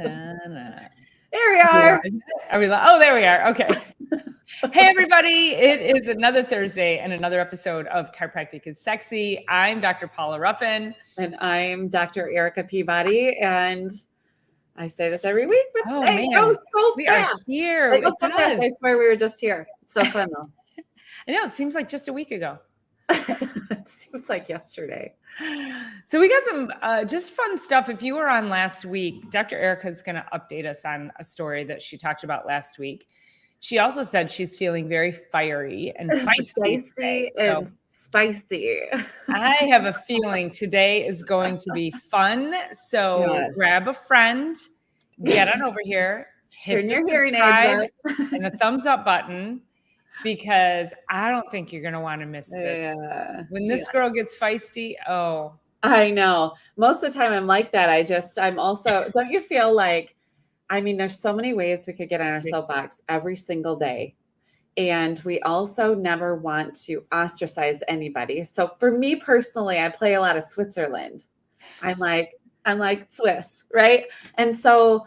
There we are. Are we live? Oh, there we are. Okay. Hey, everybody. It is another Thursday and another episode of Chiropractic is Sexy. I'm Dr. Paula Ruffin. And I'm Dr. Erica Peabody. And I say this every week, but Oh, they man. go so We fast. are here. They go It so fast. I does. swear we were just here. It's so fun, though. I know. It seems like just a week ago. It seems like yesterday. So we got some just fun stuff. If you were on last week, Dr. Erica is going to update us on a story that she talked about last week. She also said she's feeling very fiery and feisty today. And spicy. I have a feeling today is going to be fun. So Yes. grab a friend, get on over here, hit Turn the your hearing subscribe aids up. and the thumbs up button, because I don't think you're going to want to miss this. Yeah. When this girl gets feisty, oh. I know. Most of the time I'm like that. I'm also, don't you feel like, I mean, there's so many ways we could get on our soapbox every single day. And we also never want to ostracize anybody. So for me personally, I play a lot of Switzerland. I'm like Swiss, right? And so,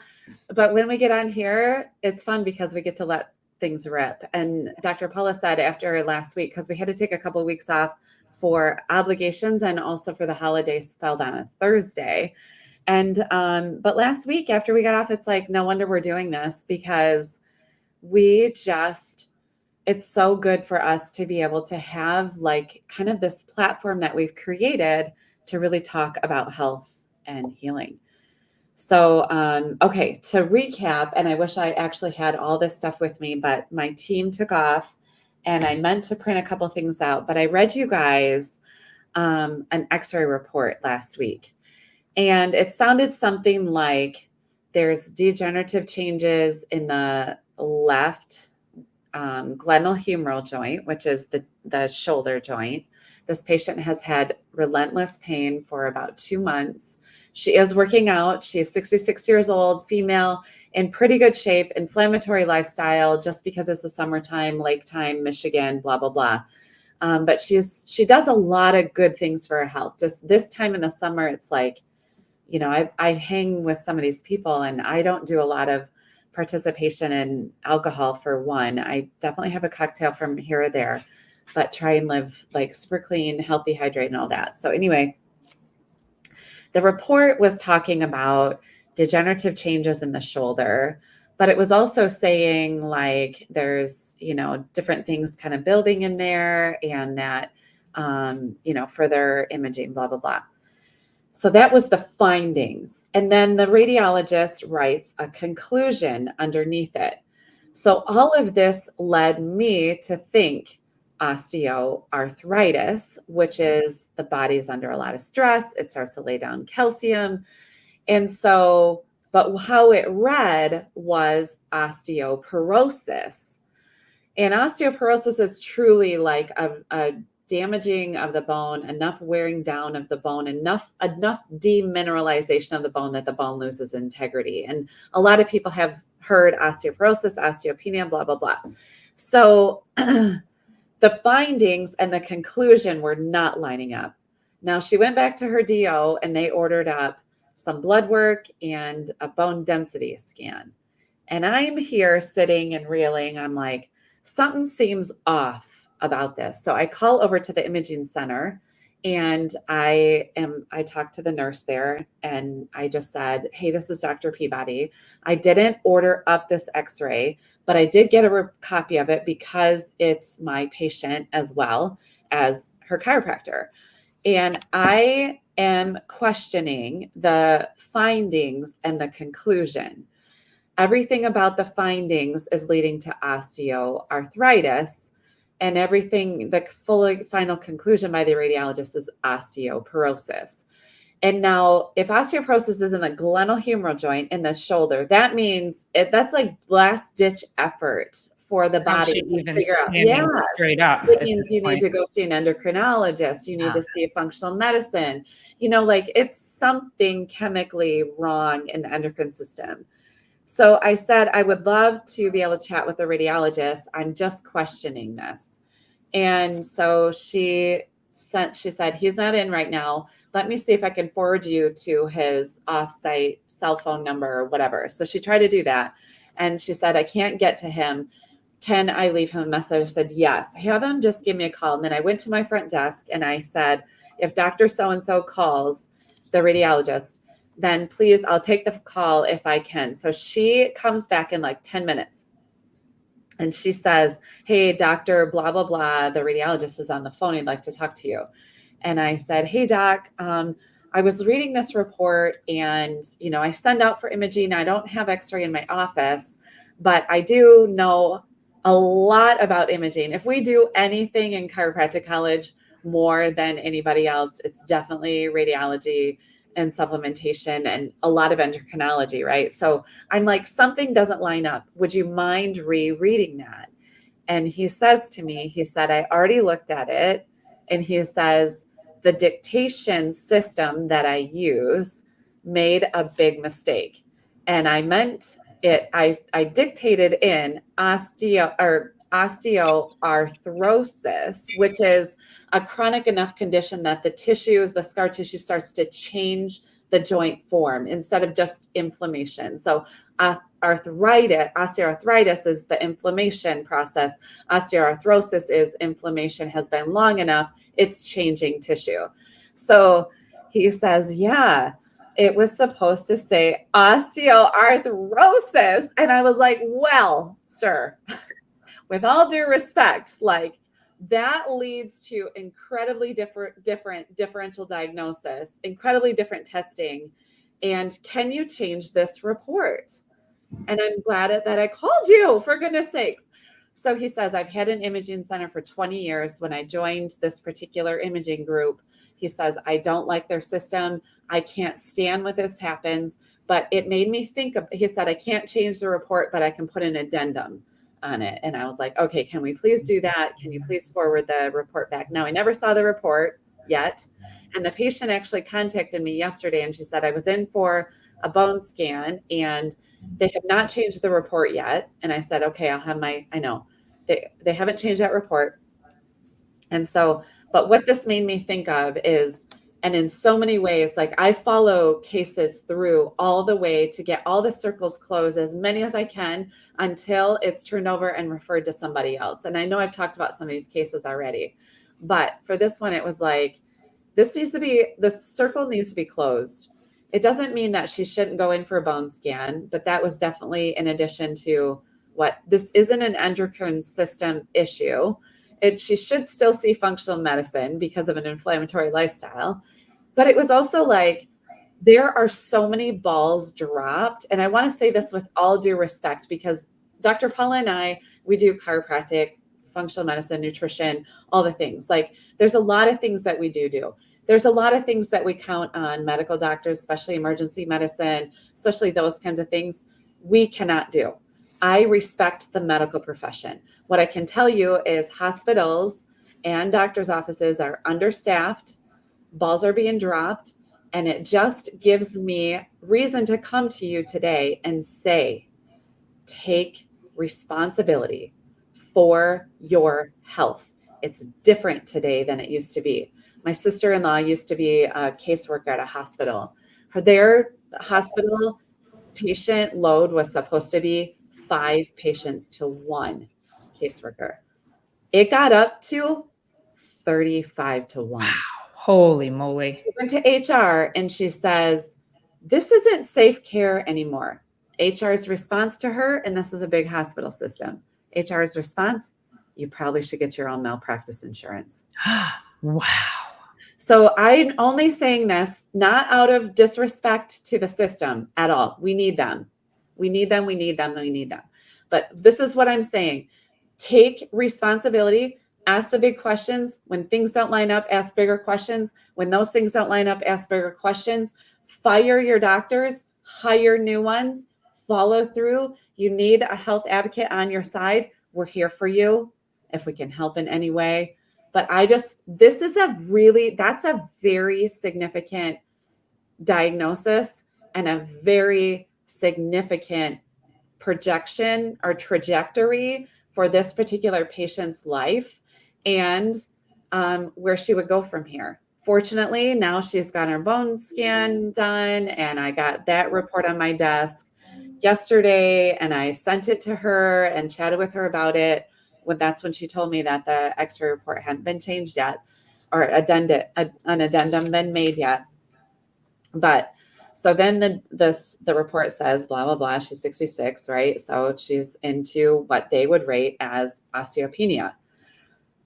but when we get on here, it's fun because we get to let things rip. And Dr. Paula said after last week, because we had to take a couple of weeks off for obligations and also for the holidays fell down on Thursday. And, but last week after we got off, it's like, no wonder we're doing this, because it's so good for us to be able to have like kind of this platform that we've created to really talk about health and healing. So, okay, to recap, and I wish I actually had all this stuff with me, but my team took off and I meant to print a couple things out, but I read you guys an x-ray report last week. And it sounded something like there's degenerative changes in the left glenohumeral joint, which is the shoulder joint. This patient has had relentless pain for about 2 months. She is working out. She is 66 years old, female, in pretty good shape, inflammatory lifestyle, just because it's the summertime, lake time, Michigan, blah, blah, blah. But she does a lot of good things for her health. Just this time in the summer, it's like, you know, I hang with some of these people and I don't do a lot of participation in alcohol for one. I definitely have a cocktail from here or there, but try and live like super clean, healthy, hydrate, and all that. So anyway, the report was talking about degenerative changes in the shoulder, but it was also saying like there's, you know, different things kind of building in there and that, you know, further imaging, blah, blah, blah. So that was the findings. And then the radiologist writes a conclusion underneath it. So all of this led me to think osteoarthritis, which is the body's under a lot of stress. It starts to lay down calcium. And so, but how it read was osteoporosis. And osteoporosis is truly like a damaging of the bone, enough wearing down of the bone, enough demineralization of the bone that the bone loses integrity. And a lot of people have heard osteoporosis, osteopenia, blah, blah, blah. So the findings and the conclusion were not lining up. Now she went back to her DO and they ordered up some blood work and a bone density scan. And I'm here sitting and reeling. I'm like, something seems off about this. So I call over to the imaging center and I talked to the nurse there and I just said, hey, this is Dr. Peabody. I didn't order up this x-ray, but I did get a copy of it because it's my patient as well as her chiropractor. And I am questioning the findings and the conclusion. Everything about the findings is leading to osteoarthritis. And everything, the final conclusion by the radiologist is osteoporosis. And now if osteoporosis is in the glenohumeral joint in the shoulder, that means that's like last ditch effort for the body to figure out. Yeah, straight up. It means you need to go see an endocrinologist. You need to see a functional medicine. You know, like it's something chemically wrong in the endocrine system. So I said, I would love to be able to chat with the radiologist. I'm just questioning this. And so she she said, he's not in right now. Let me see if I can forward you to his offsite cell phone number or whatever. So she tried to do that. And she said, I can't get to him. Can I leave him a message? I said, yes, have him just give me a call. And then I went to my front desk and I said, if Dr. So-and-so calls the radiologist, then please, I'll take the call if I can. So she comes back in like 10 minutes. And she says, hey, Dr. blah, blah, blah, the radiologist is on the phone. He'd like to talk to you. And I said, hey, doc, I was reading this report and, I send out for imaging. I don't have x-ray in my office, but I do know a lot about imaging. If we do anything in chiropractic college more than anybody else, it's definitely radiology and supplementation and a lot of endocrinology, right? So I'm like, something doesn't line up. Would you mind rereading that? And he says to me, he said, I already looked at it. And he says, the dictation system that I use made a big mistake. And I meant it, I dictated in osteoarthrosis, which is a chronic enough condition that the scar tissue starts to change the joint form instead of just inflammation. So osteoarthritis is the inflammation process. Osteoarthrosis is inflammation has been long enough, it's changing tissue. So he says, yeah, it was supposed to say osteoarthrosis. And I was like, well, sir, with all due respect, like that leads to incredibly differential diagnosis, incredibly different testing. And can you change this report? And I'm glad that I called you, for goodness sakes. So he says, I've had an imaging center for 20 years. When I joined this particular imaging group, he says, I don't like their system. I can't stand when this happens, but it made me think of, he said, I can't change the report, but I can put an addendum on it. And I was like, okay, can we please do that? Can you please forward the report back? Now, I never saw the report yet. And the patient actually contacted me yesterday and she said, I was in for a bone scan and they have not changed the report yet. And I said, okay, I know they haven't changed that report. And so, but what this made me think of is, and in so many ways, like I follow cases through all the way to get all the circles closed, as many as I can, until it's turned over and referred to somebody else. And I know I've talked about some of these cases already, but for this one, it was like, this circle needs to be closed. It doesn't mean that she shouldn't go in for a bone scan, but that was definitely in addition to what this isn't an endocrine system issue. She should still see functional medicine because of an inflammatory lifestyle. But it was also like, there are so many balls dropped. And I want to say this with all due respect, because Dr. Paula and I, we do chiropractic, functional medicine, nutrition, all the things. Like there's a lot of things that we do. There's a lot of things that we count on medical doctors, especially emergency medicine, especially those kinds of things we cannot do. I respect the medical profession. What I can tell you is hospitals and doctors' offices are understaffed, balls are being dropped, and it just gives me reason to come to you today and say, take responsibility for your health. It's different today than it used to be. My sister-in-law used to be a caseworker at a hospital. Their hospital patient load was supposed to be 5 patients to 1 caseworker. It got up to 35 to 1. Wow. Holy moly. She went to HR and she says, this isn't safe care anymore. HR's response to her, and this is a big hospital system, HR's response, you probably should get your own malpractice insurance. Wow. So I'm only saying this not out of disrespect to the system at all. We need them. We need them. We need them. We need them. But this is what I'm saying. Take responsibility. Ask the big questions. When things don't line up, ask bigger questions. When those things don't line up, ask bigger questions. Fire your doctors. Hire new ones. Follow through. You need a health advocate on your side. We're here for you if we can help in any way. But that's a very significant diagnosis and a very significant projection or trajectory for this particular patient's life. And where she would go from here. Fortunately, now she's got her bone scan done, and I got that report on my desk yesterday, and I sent it to her and chatted with her about it. That's when she told me that the X-ray report hadn't been changed yet, or an addendum been made yet. But so then the report says blah blah blah. She's 66, right? So she's into what they would rate as osteopenia.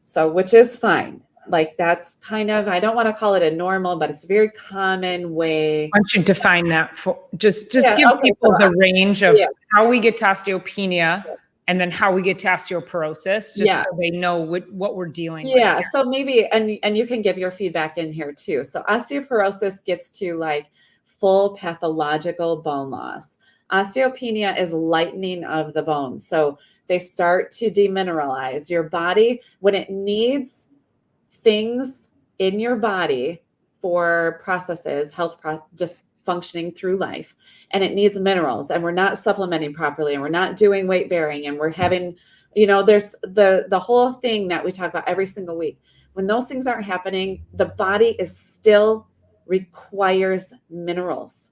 So which is fine. Like that's kind of, I don't want to call it a normal, but it's a very common way. Why don't you define that for just give people so the range of how we get to osteopenia and then how we get to osteoporosis, just so they know what we're dealing with. Yeah. So maybe, and you can give your feedback in here too. So osteoporosis gets to like full pathological bone loss. Osteopenia is lightening of the bones. So they start to demineralize your body when it needs things in your body for processes, just functioning through life. And it needs minerals, and we're not supplementing properly, and we're not doing weight bearing, and we're having, there's the whole thing that we talk about every single week. When those things aren't happening, the body is still requires minerals,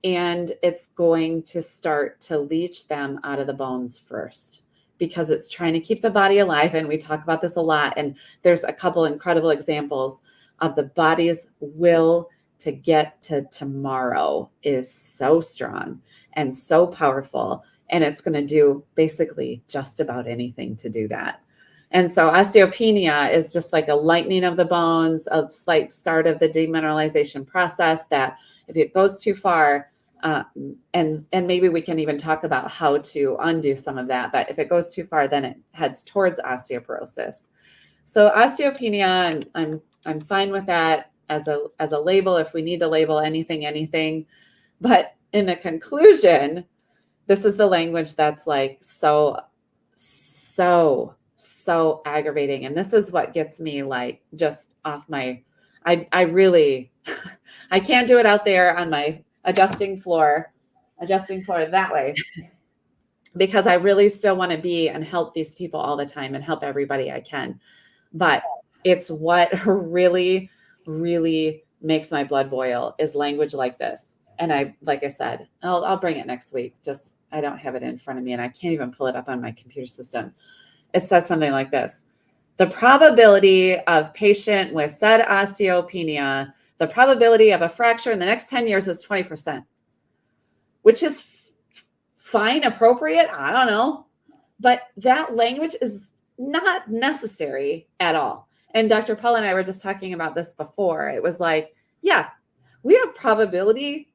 and it's going to start to leach them out of the bones first, because it's trying to keep the body alive. And we talk about this a lot. And there's a couple incredible examples of the body's will to get to tomorrow is so strong and so powerful. And it's going to do basically just about anything to do that. And so osteopenia is just like a lightening of the bones, a slight start of the demineralization process that if it goes too far, and maybe we can even talk about how to undo some of that. But if it goes too far, then it heads towards osteoporosis. So osteopenia, I'm fine with that as a label if we need to label anything. But in the conclusion, this is the language that's like so aggravating. And this is what gets me like just off my, I really, I can't do it out there on my adjusting floor that way, because I really still want to be and help these people all the time and help everybody I can. But it's what really, really makes my blood boil is language like this. And like I said, I'll bring it next week. Just, I don't have it in front of me and I can't even pull it up on my computer system. It says something like this: the probability of patient with said osteopenia, the probability of a fracture in the next 10 years is 20%, which is fine, appropriate. I don't know. But that language is not necessary at all. And Dr. Paula and I were just talking about this before. It was like, yeah, we have probability.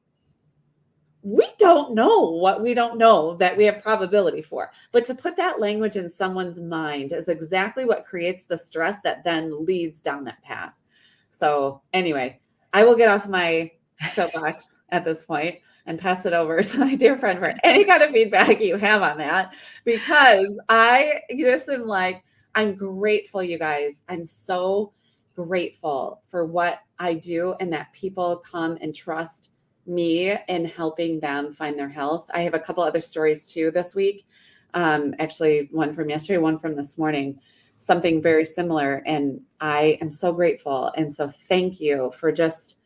We don't know what we don't know that we have probability for. But to put that language in someone's mind is exactly what creates the stress that then leads down that path. So anyway, I will get off my soapbox at this point and pass it over to my dear friend for any kind of feedback you have on that, because I just am like, I'm grateful, you guys. I'm so grateful for what I do and that people come and trust me in helping them find their health. I have a couple other stories too this week. Actually, one from yesterday, one from this morning, something very similar. And I am so grateful. And so thank you for just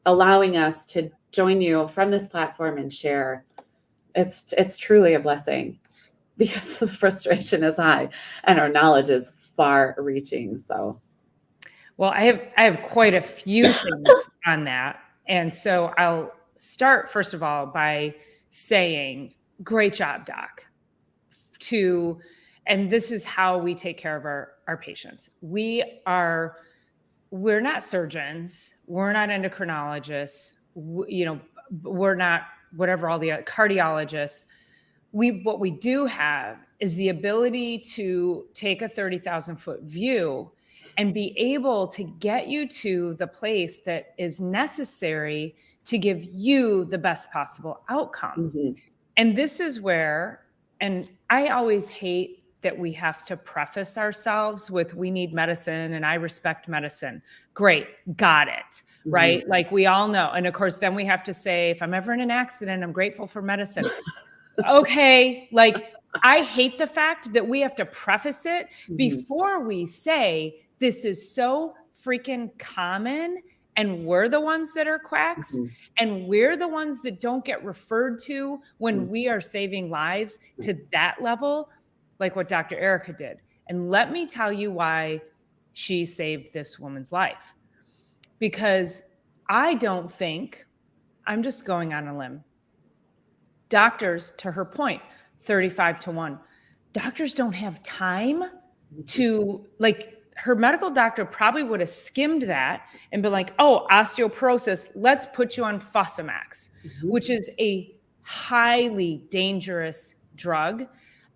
allowing us to join you from this platform and share. It's truly a blessing, because the frustration is high and our knowledge is far reaching. So, well, I have quite a few things on that. And so I'll start, first of all, by saying, great job, Doc. And this is how we take care of our patients. We're not surgeons. We're not endocrinologists. We're not whatever, all the cardiologists. What we do have is the ability to take a 30,000 foot view and be able to get you to the place that is necessary to give you the best possible outcome. Mm-hmm. And this is where, and I always hate that we have to preface ourselves with, we need medicine and I respect medicine. Great. Got it. Mm-hmm. Right. Like we all know. And of course, then we have to say, if I'm ever in an accident, I'm grateful for medicine. Okay. Like I hate the fact that we have to preface it before we say, This is so freaking common, and we're the ones that are quacks, and we're the ones that don't get referred to when we are saving lives to that level, like what Dr. Erica did. And let me tell you why she saved this woman's life. Because I don't think, I'm just going on a limb, doctors, to her point, 35-1, doctors don't have time to, like, her medical doctor probably would have skimmed that and been like, oh, osteoporosis, let's put you on Fosamax, which is a highly dangerous drug.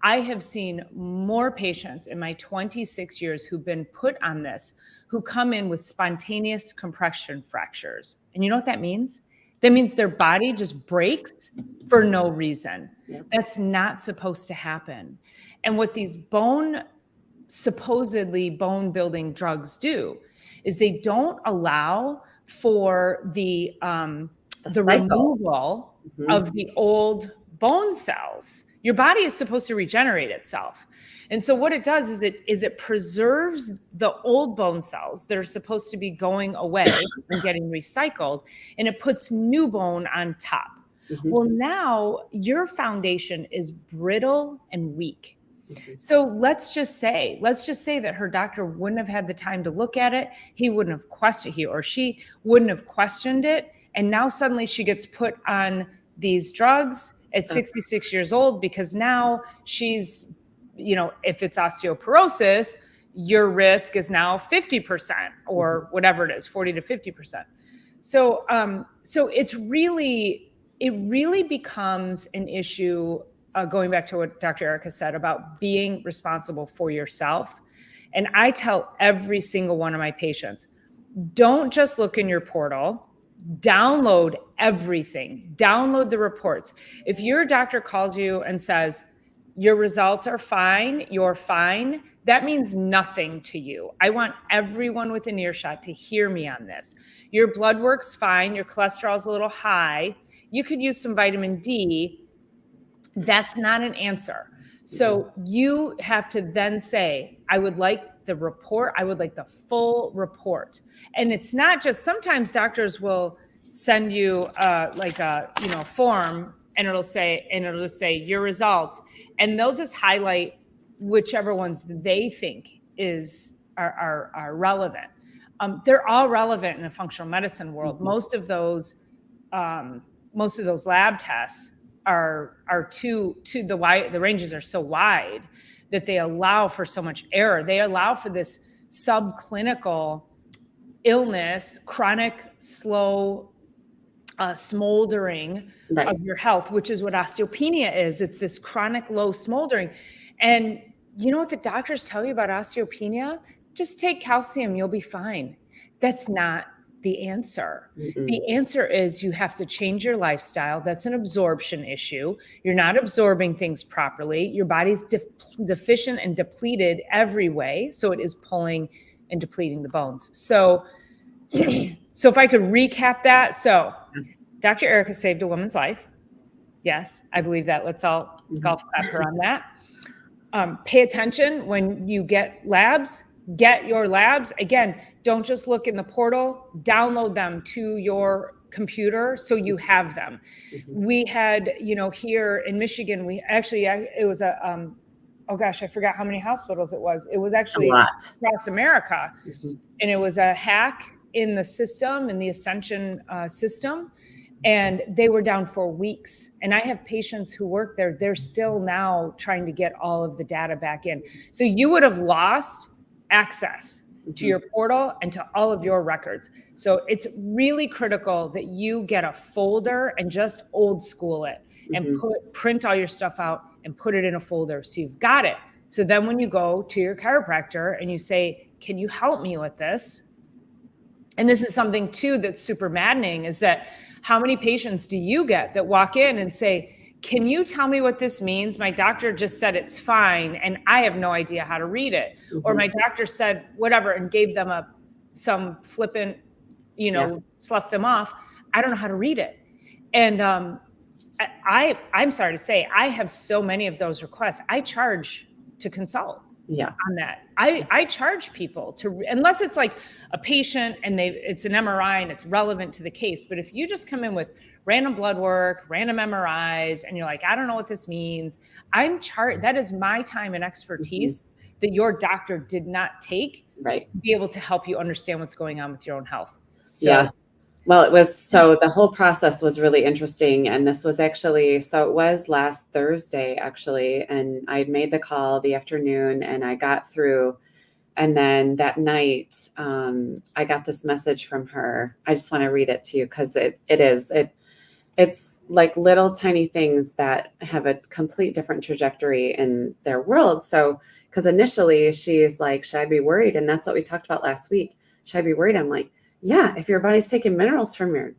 I have seen more patients in my 26 years who've been put on this who come in with spontaneous compression fractures. And you know what that means? That means their body just breaks for no reason. That's not supposed to happen. And what these supposedly bone building drugs do is they don't allow for the removal of the old bone cells. Your body is supposed to regenerate itself. And so what it does is it preserves the old bone cells that are supposed to be going away and getting recycled, and it puts new bone on top. Well, now your foundation is brittle and weak. So let's just say that her doctor wouldn't have had the time to look at it. He or she wouldn't have questioned it. And now suddenly she gets put on these drugs at 66 years old because now she's, if it's osteoporosis, your risk is now 50% or whatever it is, 40 to 50%. So it really becomes an issue, going back to what Dr. Erica said about being responsible for yourself. And I tell every single one of my patients, don't just look in your portal, download everything, download the reports. If your doctor calls you and says, your results are fine, you're fine, that means nothing to you. I want everyone within earshot to hear me on this. Your blood work's fine, your cholesterol's a little high, you could use some vitamin D. That's not an answer. So you have to then say, I would like the report. I would like the full report. And it's not just, sometimes doctors will send you like a form, and it'll just say your results, and they'll just highlight whichever ones they think are relevant. They're all relevant in a functional medicine world. Most of those lab tests are too the wide, the ranges are so wide that they allow for so much error. They allow for this subclinical illness, chronic, slow smoldering of your health, which is what osteopenia is. It's this chronic low smoldering. And you know what the doctors tell you about osteopenia? Just take calcium, you'll be fine. That's not the answer. The answer is you have to change your lifestyle. That's an absorption issue. You're not absorbing things properly. Your body's deficient and depleted every way. So it is pulling and depleting the bones. So if I could recap that. So Dr. Erica saved a woman's life. Yes, I believe that. Let's all golf clap her on that. Pay attention when you get labs. Get your labs. Again, don't just look in the portal, download them to your computer so you have them. We had, here in Michigan, it was oh gosh, I forgot how many hospitals it was. It was actually across America. And it was a hack in the system, in the Ascension system. And they were down for weeks. And I have patients who work there. They're still now trying to get all of the data back in. So you would have lost access to your portal and to all of your records. So it's really critical that you get a folder and just old school it and print all your stuff out and put it in a folder. So you've got it. So then when you go to your chiropractor and you say, can you help me with this? And this is something too that's super maddening, is that how many patients do you get that walk in and say, can you tell me what this means? My doctor just said it's fine, and I have no idea how to read it. Or my doctor said whatever and gave them some flippant, sloughed them off. I don't know how to read it. And I'm sorry to say, I have so many of those requests. I charge to consult. Yeah. on that. I charge people to, unless it's like a patient and it's an MRI and it's relevant to the case. But if you just come in with random blood work, random MRIs, and you're like, I don't know what this means, that is my time and expertise that your doctor did not take Right. to be able to help you understand what's going on with your own health. Yeah. So Well, so the whole process was really interesting. And this was actually, so it was last Thursday, actually. And I had made the call the afternoon and I got through. And then that night, I got this message from her. I just want to read it to you because it's like little tiny things that have a complete different trajectory in their world. So, because initially she's like, should I be worried? And that's what we talked about last week. Should I be worried? I'm like, yeah, if your body's taking minerals from your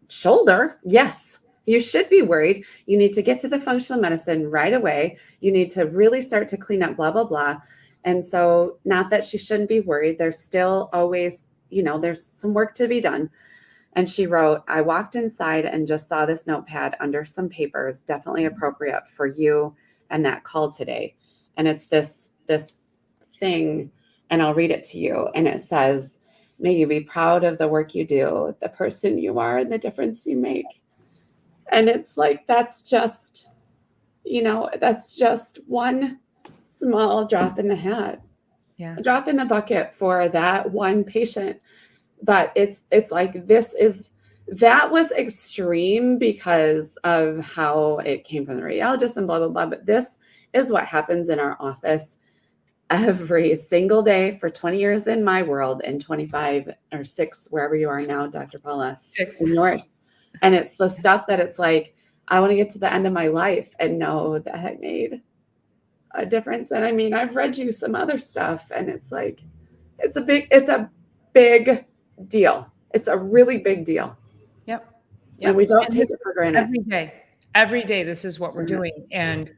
shoulder, yes, you should be worried. You need to get to the functional medicine right away. You need to really start to clean up, blah, blah, blah. And so, not that she shouldn't be worried. There's still always, there's some work to be done. And she wrote, I walked inside and just saw this notepad under some papers, definitely appropriate for you and that call today. And it's this thing, and I'll read it to you. And it says, may you be proud of the work you do, the person you are, and the difference you make. And it's like, that's just one small drop in the hat, a drop in the bucket for that one patient. But it's like, that was extreme because of how it came from the radiologist and blah, blah, blah. But this is what happens in our office every single day for 20 years in my world, and 25 or 6, wherever you are now, Dr. Paula, 6 in yours. And it's the stuff that it's like, I want to get to the end of my life and know that I made a difference. And I mean, I've read you some other stuff, and it's like, it's a big deal. It's a really big deal. Yep. And we don't take it for granted. Every day, this is what we're doing. And,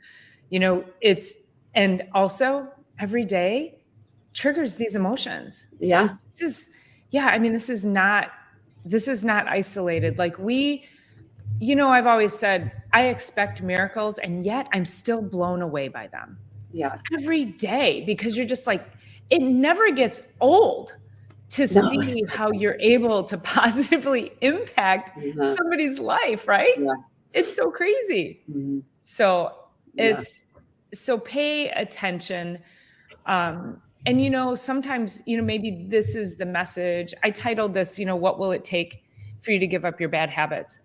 and also every day triggers these emotions. Yeah. This is not isolated. Like I've always said, I expect miracles, and yet I'm still blown away by them. Yeah. Every day, because you're just like, it never gets old to see how you're able to positively impact somebody's life, right? Yeah. It's so crazy. Mm-hmm. So so pay attention. And, sometimes, maybe this is the message. I titled this, what will it take for you to give up your bad habits?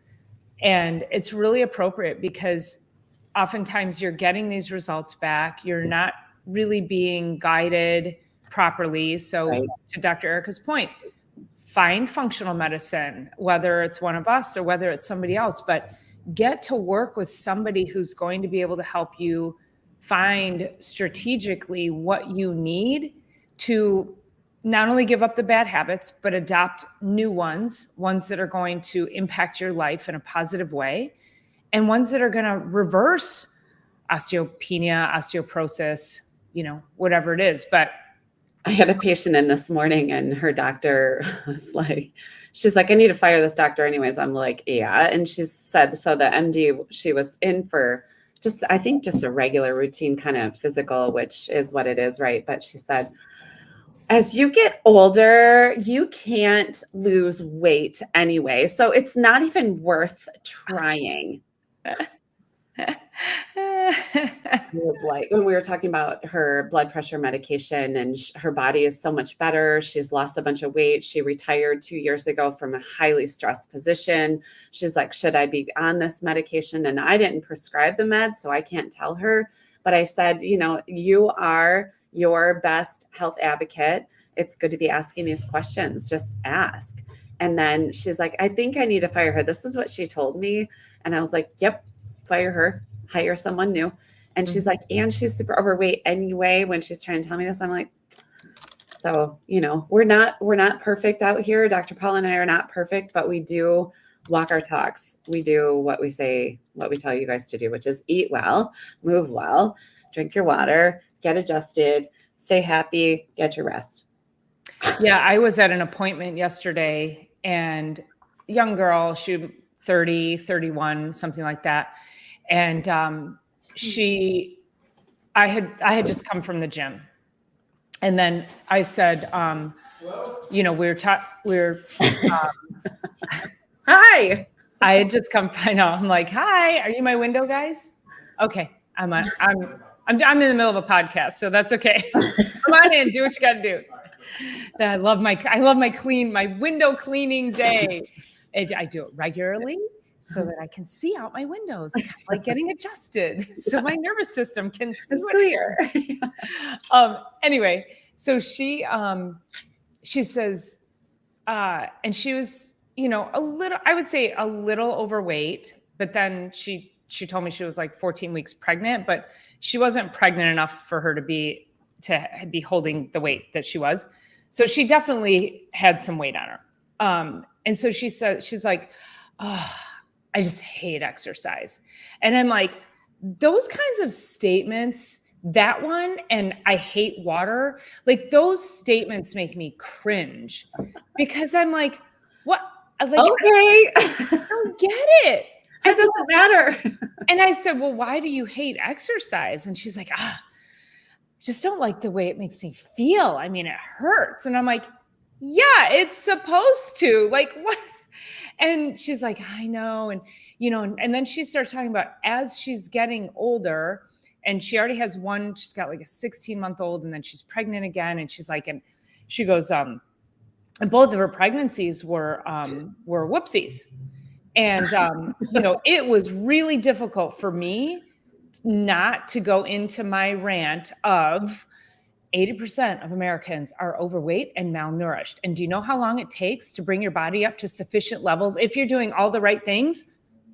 And it's really appropriate because oftentimes you're getting these results back. You're not really being guided properly. So to Dr. Erica's point, find functional medicine, whether it's one of us or whether it's somebody else, but get to work with somebody who's going to be able to help you find strategically what you need to not only give up the bad habits, but adopt new ones that are going to impact your life in a positive way, and ones that are going to reverse osteopenia, osteoporosis, whatever it is. But I had a patient in this morning, and her doctor was like, she's like, I need to fire this doctor anyways. I'm like, yeah. And she said, so the MD, she was in for just a regular routine kind of physical, which is what it is, right? But she said, as you get older, you can't lose weight anyway. So it's not even worth trying. It was like when we were talking about her blood pressure medication, and her body is so much better. She's lost a bunch of weight. She retired 2 years ago from a highly stressed position. She's like, should I be on this medication? And I didn't prescribe the meds, so I can't tell her. But I said, you are your best health advocate. It's good to be asking these questions. Just ask. And then she's like, I think I need to fire her. This is what she told me. And I was like, yep, fire her, hire someone new. And she's like, and she's super overweight anyway. When she's trying to tell me this, I'm like, so, we're not perfect out here. Dr. Paul and I are not perfect, but we do walk our talks. We do what we say, what we tell you guys to do, which is eat well, move well, drink your water, get adjusted, stay happy, get your rest. Yeah, I was at an appointment yesterday, and young girl, she 30, 31, something like that. And I had just come from the gym. And then I said, you know, Hi. I had just come. I know. I'm like, hi. Are you my window guys? Okay. I'm in the middle of a podcast, so that's okay. Come on in. Do what you got to do. I love my window cleaning day. I do it regularly so that I can see out my windows, kind of like getting adjusted, so my nervous system can see It's what clear. Anyway, so she says, and she was, you know, I would say a little overweight, but then she told me she was like 14 weeks pregnant, but she wasn't pregnant enough for her to be holding the weight that she was. So she definitely had some weight on her. And so she said, she's like, oh, I just hate exercise. And I'm like, those kinds of statements, that one, and I hate water, like those statements make me cringe because I'm like, what? I was like, Okay. I don't get it. It doesn't matter. And I said, well, why do you hate exercise? And she's like, I just don't like the way it makes me feel. I mean, it hurts. And I'm like, yeah, it's supposed to. Like, what? And she's like, I know. And, you know, and then she starts talking about as she's getting older, and she already has one, she's got like a 16-month-old, and then she's pregnant again. And she's like, and she goes, and both of her pregnancies were whoopsies. And, you know, it was really difficult for me not to go into my rant of 80% of Americans are overweight and malnourished. And do you know how long it takes to bring your body up to sufficient levels if you're doing all the right things?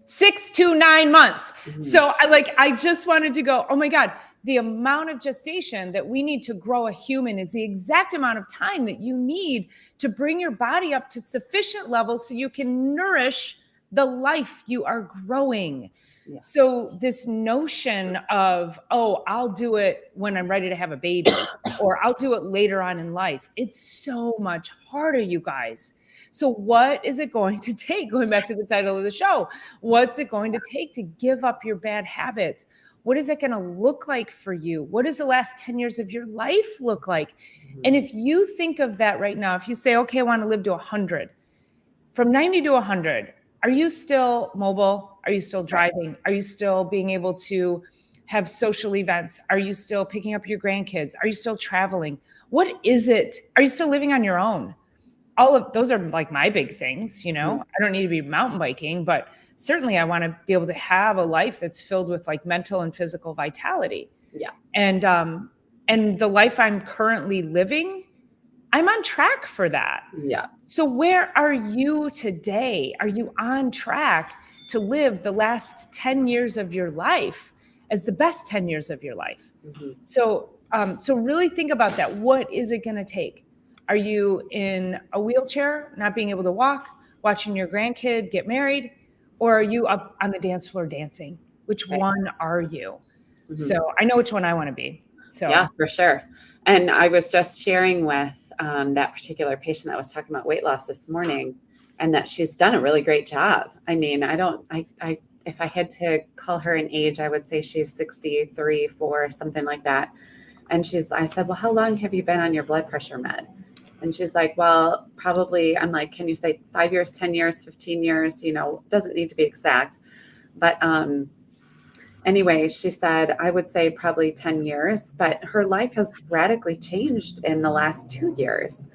6 to 9 months. Mm-hmm. So I just wanted to go, oh my God, the amount of gestation that we need to grow a human is the exact amount of time that you need to bring your body up to sufficient levels so you can nourish the life you are growing. Yeah. So this notion of, oh, I'll do it when I'm ready to have a baby, or I'll do it later on in life. It's so much harder, you guys. So what is it going to take? Going back to the title of the show, what's it going to take to give up your bad habits? What is it going to look like for you? What does the last 10 years of your life look like? Mm-hmm. And if you think of that right now, if you say, okay, I want to live to 100, from 90 to 100, are you still mobile? Are you still driving? Are you still being able to have social events? Are you still picking up your grandkids? Are you still traveling? What is it? Are you still living on your own? All of those are like my big things, you know. I don't need to be mountain biking, but certainly I want to be able to have a life that's filled with like mental and physical vitality. Yeah. And the life I'm currently living, I'm on track for that. Yeah. So where are you today? Are you on track to live the last 10 years of your life as the best 10 years of your life? Mm-hmm. So really think about that. What is it going to take? Are you in a wheelchair, not being able to walk, watching your grandkid get married? Or are you up on the dance floor dancing? Which one are you? Mm-hmm. So I know which one I want to be. So yeah, for sure. And I was just sharing with that particular patient that was talking about weight loss this morning, and that she's done a really great job. I mean, if I had to call her an age, I would say she's 63, 4, something like that. And I said, well, how long have you been on your blood pressure med? And she's like, well, probably, I'm like, can you say 5 years, 10 years, 15 years? You know, doesn't need to be exact. But anyway, she said, I would say probably 10 years, but her life has radically changed in the last 2 years.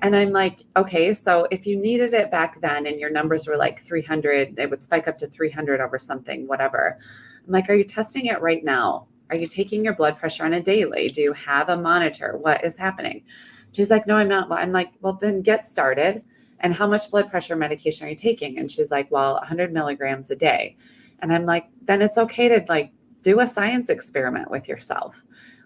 And I'm like, okay, so if you needed it back then and your numbers were like 300, it would spike up to 300 over something, whatever. I'm like, are you testing it right now? Are you taking your blood pressure on a daily? Do you have a monitor? What is happening? She's like, no, I'm not. I'm like, well, then get started. And how much blood pressure medication are you taking? And she's like, well, 100 milligrams a day. And I'm like, then it's okay to like do a science experiment with yourself.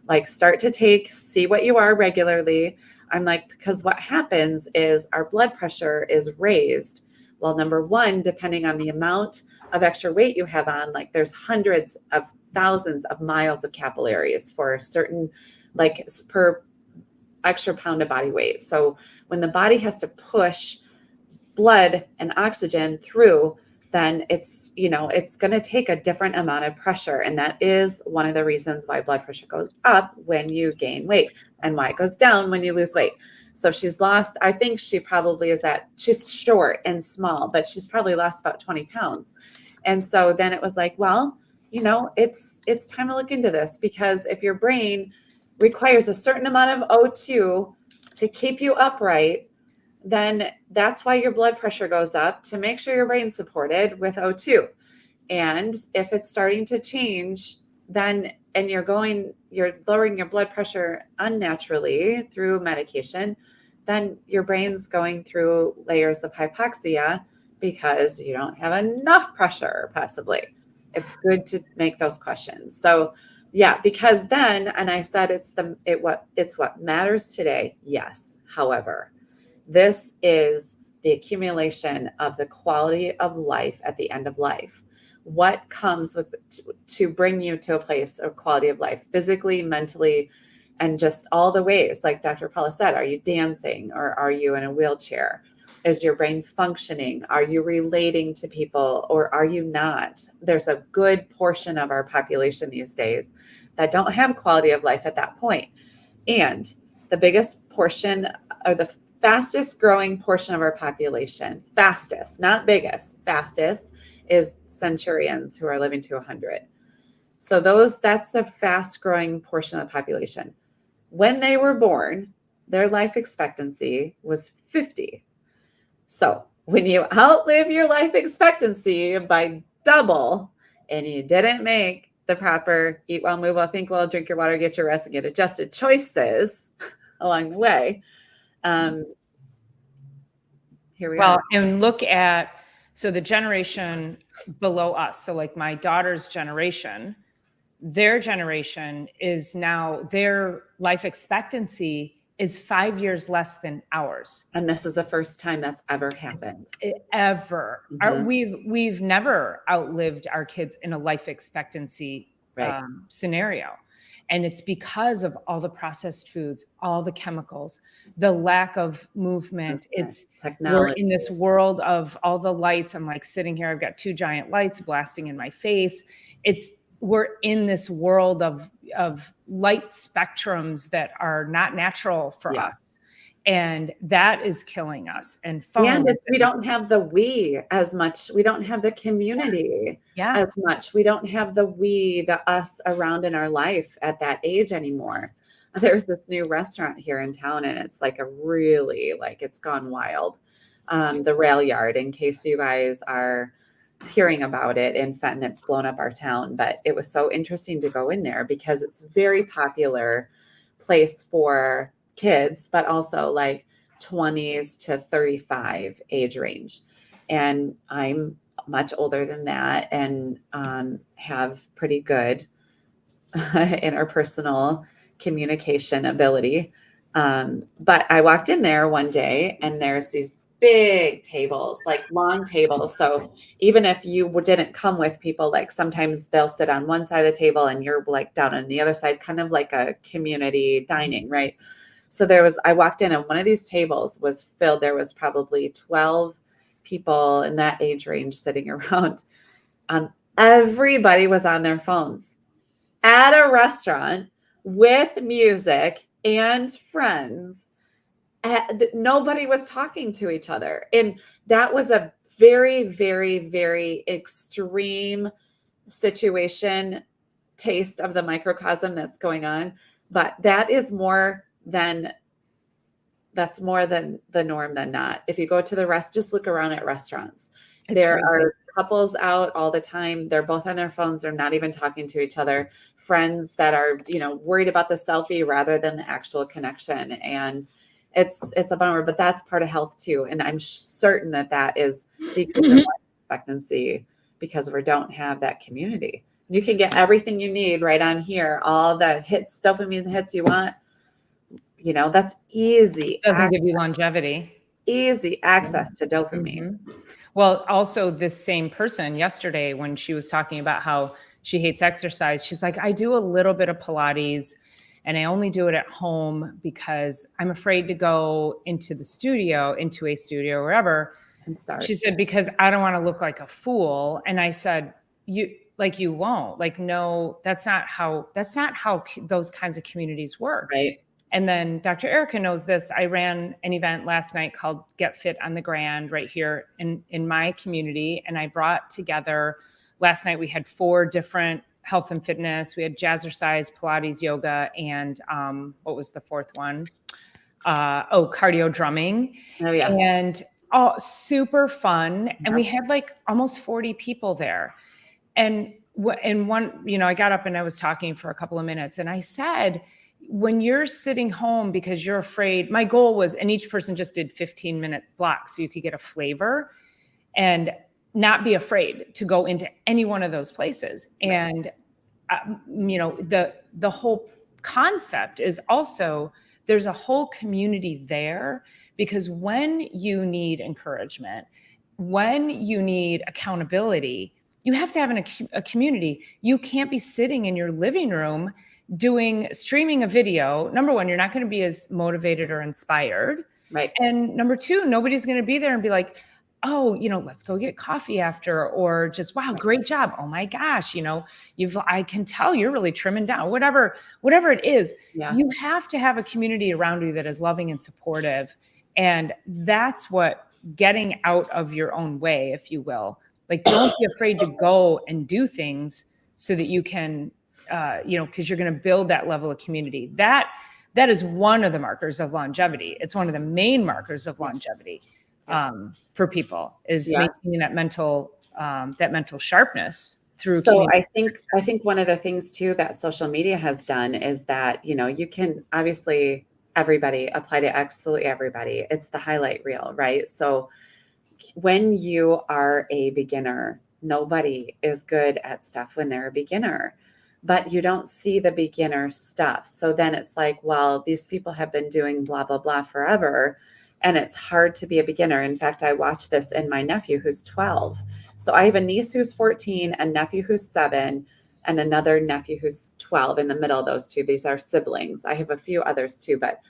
Like start to see what you are regularly. I'm like, because what happens is our blood pressure is raised. Well, number one, depending on the amount of extra weight you have on, like there's hundreds of thousands of miles of capillaries for certain, like per extra pound of body weight. So when the body has to push blood and oxygen through then it's, it's going to take a different amount of pressure. And that is one of the reasons why blood pressure goes up when you gain weight and why it goes down when you lose weight. So she's lost, I think she probably she's short and small, but she's probably lost about 20 pounds. And so then it was like, well, it's time to look into this, because if your brain requires a certain amount of O2 to keep you upright, then that's why your blood pressure goes up, to make sure your brain's supported with O2. And if it's starting to change, then, and you're lowering your blood pressure unnaturally through medication, then your brain's going through layers of hypoxia because you don't have enough pressure, possibly. It's good to make those questions. So yeah, because then, and I said, it's what matters today. Yes. However, this is the accumulation of the quality of life at the end of life. What comes with to bring you to a place of quality of life, physically, mentally, and just all the ways, like Dr. Paula said, are you dancing, or are you in a wheelchair? Is your brain functioning? Are you relating to people, or are you not? There's a good portion of our population these days that don't have quality of life at that point. And the biggest portion, or the fastest growing portion of our population, fastest, not biggest, fastest, is centurions who are living to 100. So that's the fast growing portion of the population. When they were born, their life expectancy was 50. So when you outlive your life expectancy by double, and you didn't make the proper eat well, move well, think well, drink your water, get your rest, and get adjusted choices along the way, here we are. And look at, so the generation below us, so like my daughter's generation, their generation is now, their life expectancy is 5 years less than ours. And this is the first time that's ever happened. Ever. Mm-hmm. We've never outlived our kids in a life expectancy scenario. And it's because of all the processed foods, all the chemicals, the lack of movement. It's technology. We're in this world of all the lights. I'm like sitting here, I've got 2 giant lights blasting in my face. We're in this world of light spectrums that are not natural for us. And that is killing us. And we don't have the we as much. We don't have the community as much. We don't have the us around in our life at that age anymore. There's this new restaurant here in town, and it's like it's gone wild. The Rail Yard, in case you guys are hearing about it in Fenton, it's blown up our town, but it was so interesting to go in there because it's a very popular place for kids, but also like 20s to 35 age range. And I'm much older than that, and have pretty good interpersonal communication ability. But I walked in there one day, and there's these big tables, like long tables. So even if you didn't come with people, like sometimes they'll sit on one side of the table and you're like down on the other side, kind of like a community dining, right? So I walked in, and one of these tables was filled. There was probably 12 people in that age range sitting around. Everybody was on their phones at a restaurant with music and friends. Nobody was talking to each other. And that was a very, very, very extreme situation, taste of the microcosm that's going on. But that's more than the norm than not. If you go to just look around at restaurants. There are couples out all the time. They're both on their phones. They're not even talking to each other. Friends that are, worried about the selfie rather than the actual connection. And it's a bummer, but that's part of health too. And I'm certain that is decreasing life expectancy because we don't have that community. You can get everything you need right on here. All the dopamine hits you want. That's easy. Doesn't give you longevity. Easy access to dopamine. Mm-hmm. Well, also this same person yesterday, when she was talking about how she hates exercise, she's like, I do a little bit of Pilates, and I only do it at home because I'm afraid to go into a studio, wherever, And start. She said, because I don't want to look like a fool. And I said, you won't, like, no, that's not how those kinds of communities work. Right. And then Dr. Erica knows this. I ran an event last night called Get Fit on the Grand right here in my community. And I brought together, last night we had 4 different health and fitness. We had jazzercise, Pilates, yoga, and what was the 4th one? Cardio drumming. Oh yeah. And super fun. And we had like almost 40 people there. And one, I got up and I was talking for a couple of minutes and I said, when you're sitting home because you're afraid, my goal was, and each person just did 15-minute blocks so you could get a flavor and not be afraid to go into any one of those places. And, the whole concept is also, there's a whole community there, because when you need encouragement, when you need accountability, you have to have a community. You can't be sitting in your living room streaming a video. Number one, you're not going to be as motivated or inspired. Right. And number two, nobody's going to be there and be like, oh, let's go get coffee after, or just, wow, great job. Oh my gosh. I can tell you're really trimming down, whatever it is. Yeah. You have to have a community around you that is loving and supportive. And that's what getting out of your own way, if you will, like, don't be afraid to go and do things so that you can, because you're going to build that level of community. That is one of the markers of longevity. It's one of the main markers of longevity for people, is maintaining that mental sharpness through community. I think one of the things too that social media has done is that, you can obviously everybody apply to absolutely everybody. It's the highlight reel, right? So when you are a beginner, nobody is good at stuff when they're a beginner, but you don't see the beginner stuff. So then it's like, well, these people have been doing blah, blah, blah forever, and it's hard to be a beginner. In fact, I watched this in my nephew who's 12. So I have a niece who's 14, a nephew who's 7, and another nephew who's 12 in the middle of those two. These are siblings. I have a few others too, but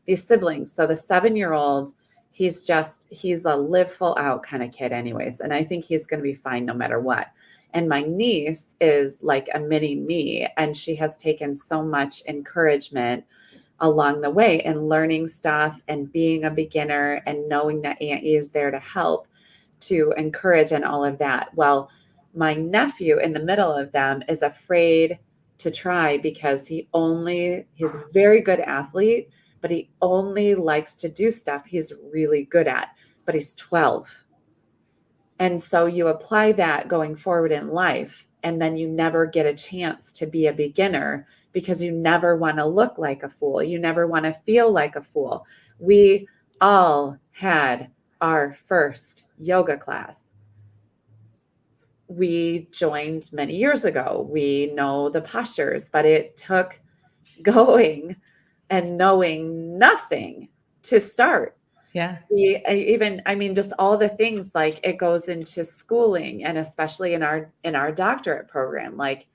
these siblings. So the 7-year-old, he's a live full out kind of kid anyways. And I think he's going to be fine no matter what. And my niece is like a mini me, and she has taken so much encouragement along the way and learning stuff and being a beginner and knowing that Aunt E is there to help, to encourage and all of that. Well, my nephew in the middle of them is afraid to try because he's a very good athlete, but he only likes to do stuff he's really good at, but he's 12. And so you apply that going forward in life, and then you never get a chance to be a beginner because you never want to look like a fool. You never want to feel like a fool. We all had our first yoga class. We joined many years ago. We know the postures, but it took going and knowing nothing to start. Yeah. Just all the things, like it goes into schooling, and especially in our doctorate program, like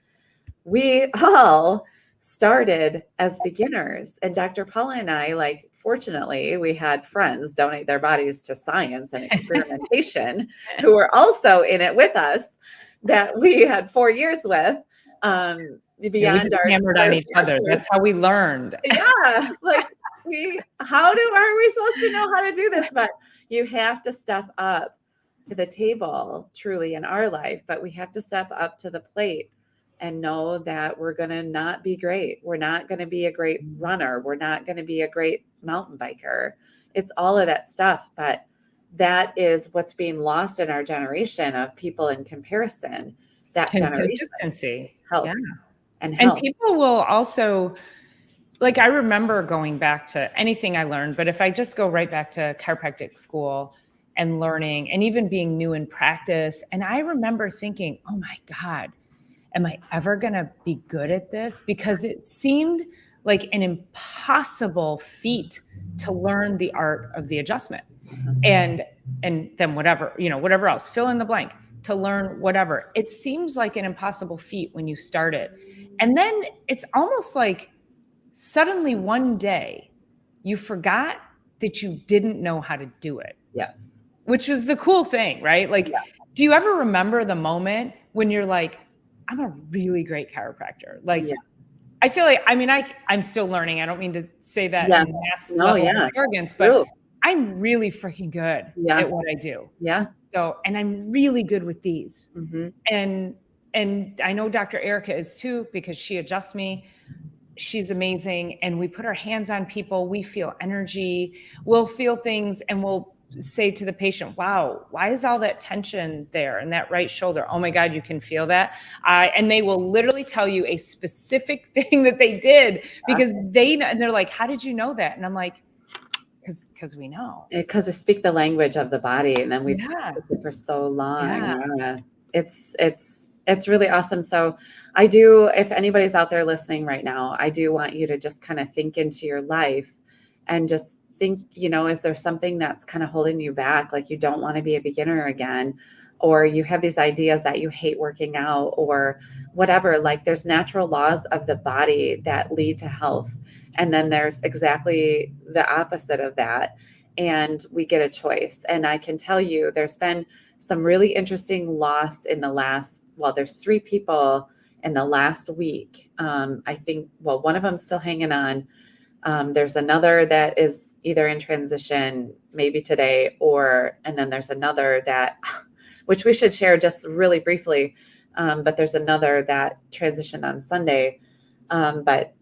we all started as beginners. And Dr. Paula and I, like, fortunately, we had friends donate their bodies to science and experimentation who were also in it with us, that we had 4 years with. Beyond we hammered on each other. That's how we learned. Yeah, like are we supposed to know how to do this? But you have to step up to the table truly in our life, but we have to step up to the plate and know that we're going to not be great. We're not going to be a great runner. We're not going to be a great mountain biker. It's all of that stuff, but that is what's being lost in our generation of people in comparison. That generation. Consistency. Help. Yeah. And people will also, like, I remember going back to anything I learned, but if I just go right back to chiropractic school and learning and even being new in practice, and I remember thinking, oh my God, am I ever going to be good at this? Because it seemed like an impossible feat to learn the art of the adjustment. And then whatever else, fill in the blank, to learn whatever. It seems like an impossible feat when you start it. And then it's almost like suddenly one day you forgot that you didn't know how to do it. Yes. which was the cool thing, right? Like, Yeah. do you ever remember the moment when you're like, I'm a really great chiropractor? Like, Yeah. I feel like, I mean, I'm still learning. I don't mean to say that in Yes. mass No, levels of yeah. arrogance, but True. I'm really freaking good Yeah. at what I do. Yeah. So, and I'm really good with these. Hmm. And I know Dr. Erica is too, because she adjusts me. She's amazing. And we put our hands on people. We feel energy. We'll feel things and we'll say to the patient, wow, why is all that tension there in that right shoulder? Oh my God, you can feel that. And they will literally tell you a specific thing that they did because and they're like, how did you know that? And I'm like, because we know. Because they speak the language of the body, and then we've Yeah. practiced it for so long. Yeah. Yeah. It's really awesome. So I do, if anybody's out there listening right now, I do want you to just kind of think into your life and just think, is there something that's kind of holding you back? Like you don't want to be a beginner again, or you have these ideas that you hate working out or whatever. Like there's natural laws of the body that lead to health. And then there's exactly the opposite of that. And we get a choice. And I can tell you, there's been some really interesting loss in the last, well, there's 3 people in the last week. I think, well, one of them's still hanging on. There's another that is either in transition, maybe today, and then there's another that, which we should share just really briefly. But there's another that transitioned on Sunday. But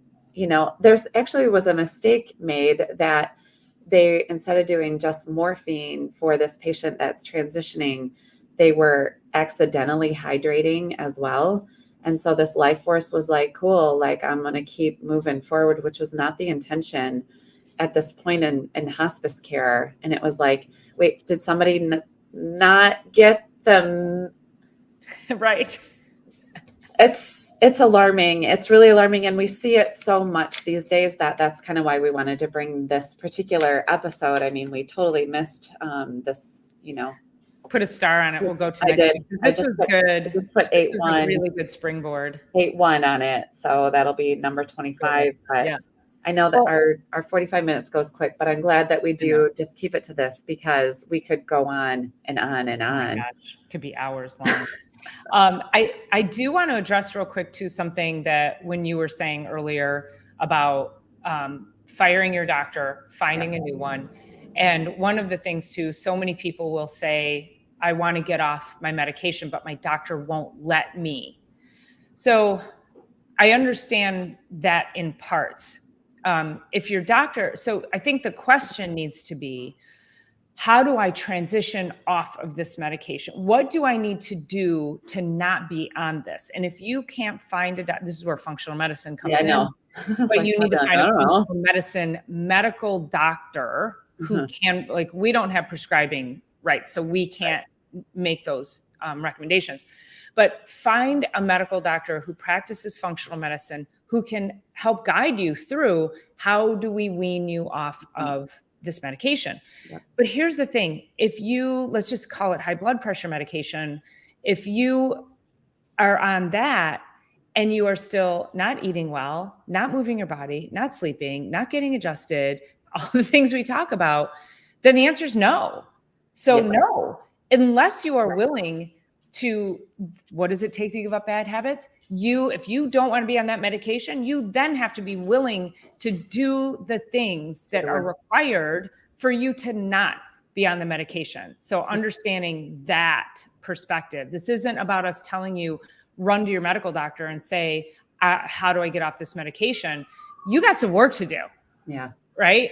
there's actually was a mistake made that they, instead of doing just morphine for this patient that's transitioning, they were accidentally hydrating as well. And so this life force was like, cool, like I'm going to keep moving forward, which was not the intention at this point in hospice care. And it was like, wait, did somebody not get them? Right. It's alarming. It's really alarming. And we see it so much these days that's kind of why we wanted to bring this particular episode. I mean, we totally missed this, Put a star on it. We'll go to I next did. week. This was good. I just put This is a 8-1, really good springboard. 8-1 on it. So that'll be number 25. But Yeah. I know that our 45 minutes goes quick, but I'm glad that we do just keep it to this because we could go on and on and on. Oh my gosh, could be hours long. I do want to address real quick too something that when you were saying earlier about firing your doctor, finding a new one. And one of the things too, so many people will say, I want to get off my medication, but my doctor won't let me. So I understand that in parts. If your doctor, so I think the question needs to be, how do I transition off of this medication? What do I need to do to not be on this? And if you can't find this is where functional medicine comes in. No. But you need to find a functional medicine medical doctor who can, like, we don't have prescribing rights, so we can't make those recommendations. But find a medical doctor who practices functional medicine who can help guide you through how do we wean you off of this medication. Yeah. But here's the thing. If you, let's just call it high blood pressure medication, if you are on that and you are still not eating well, not moving your body, not sleeping, not getting adjusted, all the things we talk about, then the answer is no. So no, unless you are willing to, what does it take to give up bad habits? If you don't want to be on that medication, you then have to be willing to do the things that are required for you to not be on the medication. So understanding that perspective, this isn't about us telling you, run to your medical doctor and say, how do I get off this medication? You got some work to do. Yeah. Right?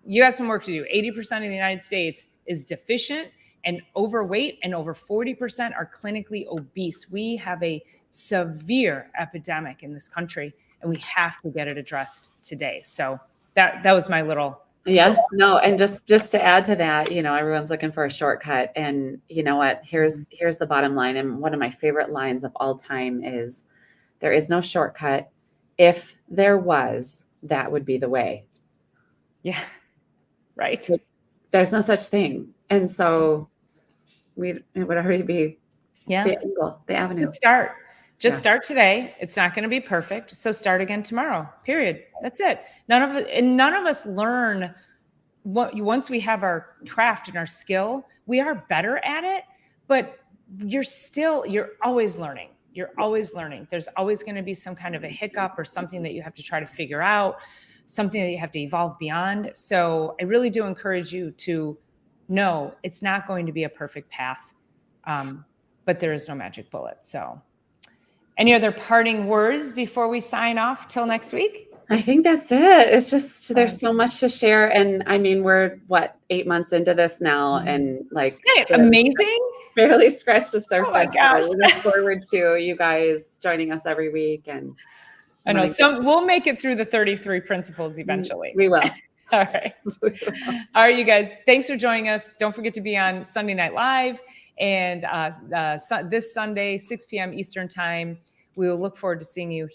You got some work to do. 80% of the United States is deficient and overweight, and over 40% are clinically obese. We have a severe epidemic in this country, and we have to get it addressed today. So that was my little. Yeah, no. And just to add to that, everyone's looking for a shortcut, and you know what, here's the bottom line. And one of my favorite lines of all time is, there is no shortcut. If there was, that would be the way. Yeah. Right. There's no such thing. And so it would already be the angle, the avenue. Start today. It's not going to be perfect. So start again tomorrow, period. That's it. None of us learn once we have our craft and our skill, we are better at it, but you're always learning. You're always learning. There's always going to be some kind of a hiccup or something that you have to try to figure out, something that you have to evolve beyond. So I really do encourage you to know it's not going to be a perfect path, but there is no magic bullet. So any other parting words before we sign off till next week? I think that's it. It's just, there's so much to share. And I mean, we're 8 months into this now, and like, amazing. Barely scratched the surface. Oh my gosh. So we look forward to you guys joining us every week. And I know we'll make it through the 33 principles eventually. We will. All right. All right, you guys. Thanks for joining us. Don't forget to be on Sunday Night Live and this Sunday, 6 p.m. Eastern Time. We will look forward to seeing you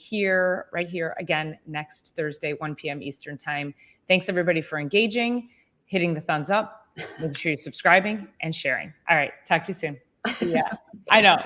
right here again next Thursday, 1 p.m. Eastern Time. Thanks everybody for engaging, hitting the thumbs up, making sure you're subscribing and sharing. All right. Talk to you soon. Yeah. I know.